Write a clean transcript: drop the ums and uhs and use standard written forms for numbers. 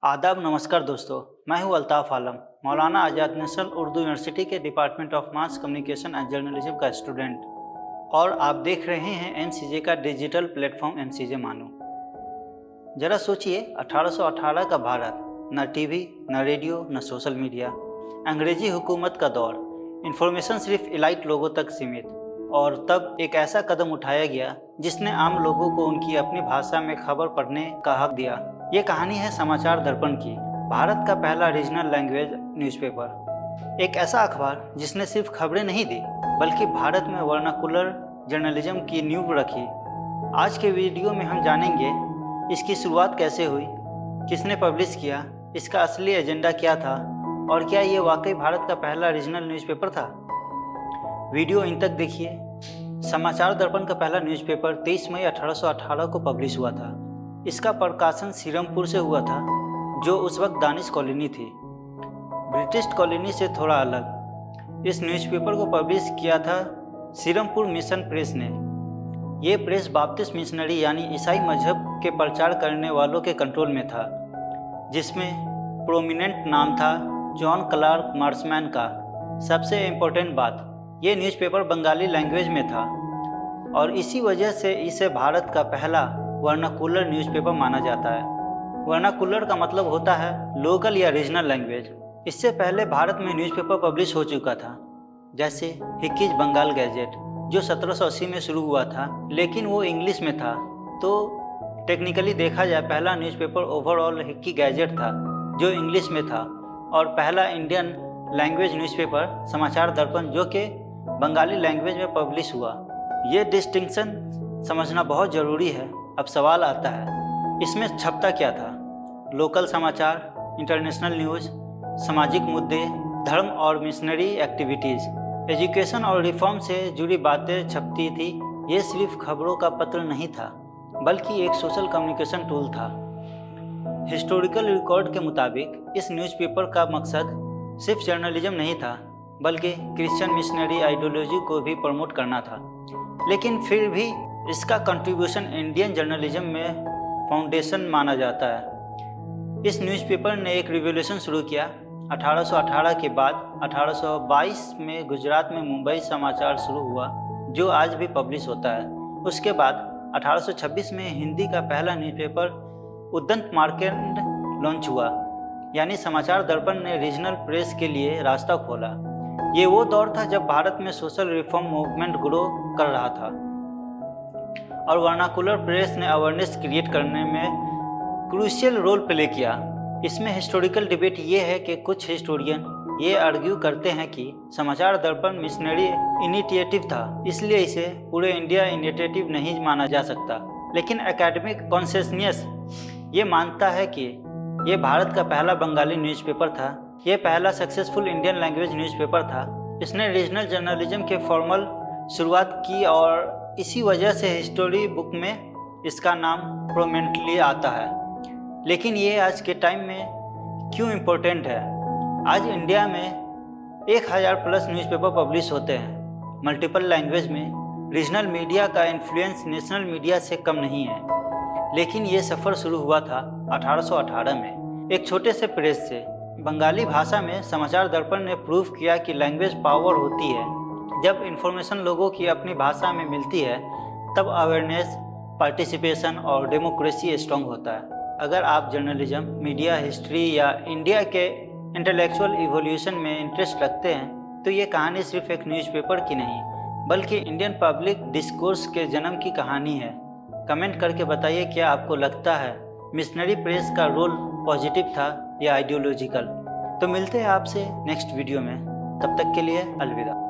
आदाब नमस्कार दोस्तों, मैं हूं अल्ताफ़ आलम, मौलाना आज़ाद नेशनल उर्दू यूनिवर्सिटी के department of mass communication and journalism का स्टूडेंट और आप देख रहे हैं एमसीजे का डिजिटल प्लेटफॉर्म एमसीजे मानो। ज़रा सोचिए 1818 का भारत, न टीवी, न रेडियो, न सोशल मीडिया, अंग्रेजी हुकूमत का दौर, इन्फॉर्मेशन सिर्फ इलाइट लोगों तक सीमित। और तब एक ऐसा कदम उठाया गया जिसने आम लोगों को उनकी अपनी भाषा में खबर पढ़ने का हक दिया। ये कहानी है समाचार दर्पण की, भारत का पहला रीजनल लैंग्वेज न्यूज़पेपर। एक ऐसा अखबार जिसने सिर्फ खबरें नहीं दी बल्कि भारत में वर्नाकुलर जर्नलिज्म की नींव रखी। आज के वीडियो में हम जानेंगे इसकी शुरुआत कैसे हुई, किसने पब्लिश किया, इसका असली एजेंडा क्या था और क्या ये वाकई भारत का पहला रीजनल न्यूज़पेपर था। वीडियो इन तक देखिए। समाचार दर्पण का पहला न्यूज़पेपर 23 मई 1818 को पब्लिश हुआ था। इसका प्रकाशन सीरमपुर से हुआ था, जो उस वक्त दानिश कॉलोनी थी, ब्रिटिश कॉलोनी से थोड़ा अलग। इस न्यूज़पेपर को पब्लिश किया था सीरमपुर मिशन प्रेस ने। ये प्रेस बाप्टिस्ट मिशनरी यानी ईसाई मजहब के प्रचार करने वालों के कंट्रोल में था, जिसमें प्रोमिनेंट नाम था जॉन क्लार्क मार्शमैन का। सबसे इम्पोर्टेंट बात, ये न्यूज़पेपर बंगाली लैंग्वेज में था और इसी वजह से इसे भारत का पहला वर्नाकुलर न्यूज़पेपर माना जाता है। वर्नाकुलर का मतलब होता है लोकल या रीजनल लैंग्वेज। इससे पहले भारत में न्यूज़पेपर पब्लिश हो चुका था, जैसे हिक्कीज बंगाल गैजेट जो 1780 में शुरू हुआ था, लेकिन वो इंग्लिश में था। तो टेक्निकली देखा जाए पहला न्यूज़पेपर ओवरऑल हिक्की गैजेट था जो इंग्लिश में था, और पहला इंडियन लैंग्वेज न्यूज़पेपर समाचार दर्पण जो कि बंगाली लैंग्वेज में पब्लिश हुआ। ये डिस्टिंक्शन समझना बहुत ज़रूरी है। अब सवाल आता है, इसमें छपता क्या था? लोकल समाचार, इंटरनेशनल न्यूज़, सामाजिक मुद्दे, धर्म और मिशनरी एक्टिविटीज़, एजुकेशन और रिफॉर्म से जुड़ी बातें छपती थी। ये सिर्फ खबरों का पत्र नहीं था, बल्कि एक सोशल कम्युनिकेशन टूल था। हिस्टोरिकल रिकॉर्ड के मुताबिक इस न्यूज़पेपर का मकसद सिर्फ जर्नलिज्म नहीं था, बल्कि क्रिश्चियन मिशनरी आइडियोलॉजी को भी प्रमोट करना था। लेकिन फिर भी इसका कंट्रीब्यूशन इंडियन जर्नलिज्म में फाउंडेशन माना जाता है। इस न्यूज़पेपर ने एक रिवॉल्यूशन शुरू किया। 1818 के बाद 1822 में गुजरात में मुंबई समाचार शुरू हुआ, जो आज भी पब्लिश होता है। उसके बाद 1826 में हिंदी का पहला न्यूज़पेपर उद्दंत मार्केंड लॉन्च हुआ, यानी समाचार दर्पण ने रीजनल प्रेस के लिए रास्ता खोला। ये वो दौर था जब भारत में सोशल रिफॉर्म मूवमेंट ग्रो कर रहा था और वर्नाकुलर प्रेस ने अवेयरनेस क्रिएट करने में क्रूशियल रोल प्ले किया। इसमें हिस्टोरिकल डिबेट ये है कि कुछ हिस्टोरियन ये आर्ग्यू करते हैं कि समाचार दर्पण मिशनरी इनिशिएटिव था, इसलिए इसे पूरे इंडिया इनिशिएटिव नहीं माना जा सकता। लेकिन एकेडमिक कॉन्सेंसस ये मानता है कि ये भारत का पहला बंगाली न्यूज़पेपर था। ये पहला सक्सेसफुल इंडियन लैंग्वेज न्यूज़पेपर था। इसने रीजनल जर्नलिज्म के फॉर्मल शुरुआत की और इसी वजह से हिस्टोरी बुक में इसका नाम प्रोमिनेंटली आता है। लेकिन ये आज के टाइम में क्यों इम्पोर्टेंट है? आज इंडिया में 1000 प्लस न्यूज़पेपर पब्लिश होते हैं मल्टीपल लैंग्वेज में। रीजनल मीडिया का इन्फ्लुएंस नेशनल मीडिया से कम नहीं है, लेकिन ये सफ़र शुरू हुआ था 1818 में एक छोटे से प्रेस से। बंगाली भाषा में समाचार दर्पण ने प्रूव किया कि लैंग्वेज पावर होती है। जब इन्फॉर्मेशन लोगों की अपनी भाषा में मिलती है, तब अवेयरनेस, पार्टिसिपेशन और डेमोक्रेसी स्ट्रॉन्ग होता है। अगर आप जर्नलिज्म, मीडिया, हिस्ट्री या इंडिया के इंटेलेक्चुअल इवोल्यूशन में इंटरेस्ट रखते हैं, तो ये कहानी सिर्फ एक न्यूज़पेपर की नहीं, बल्कि इंडियन पब्लिक डिस्कोर्स के जन्म की कहानी है। कमेंट करके बताइए, क्या आपको लगता है मिशनरी प्रेस का रोल पॉजिटिव था या आइडियोलॉजिकल? तो मिलते हैं आपसे नेक्स्ट वीडियो में। तब तक के लिए अलविदा।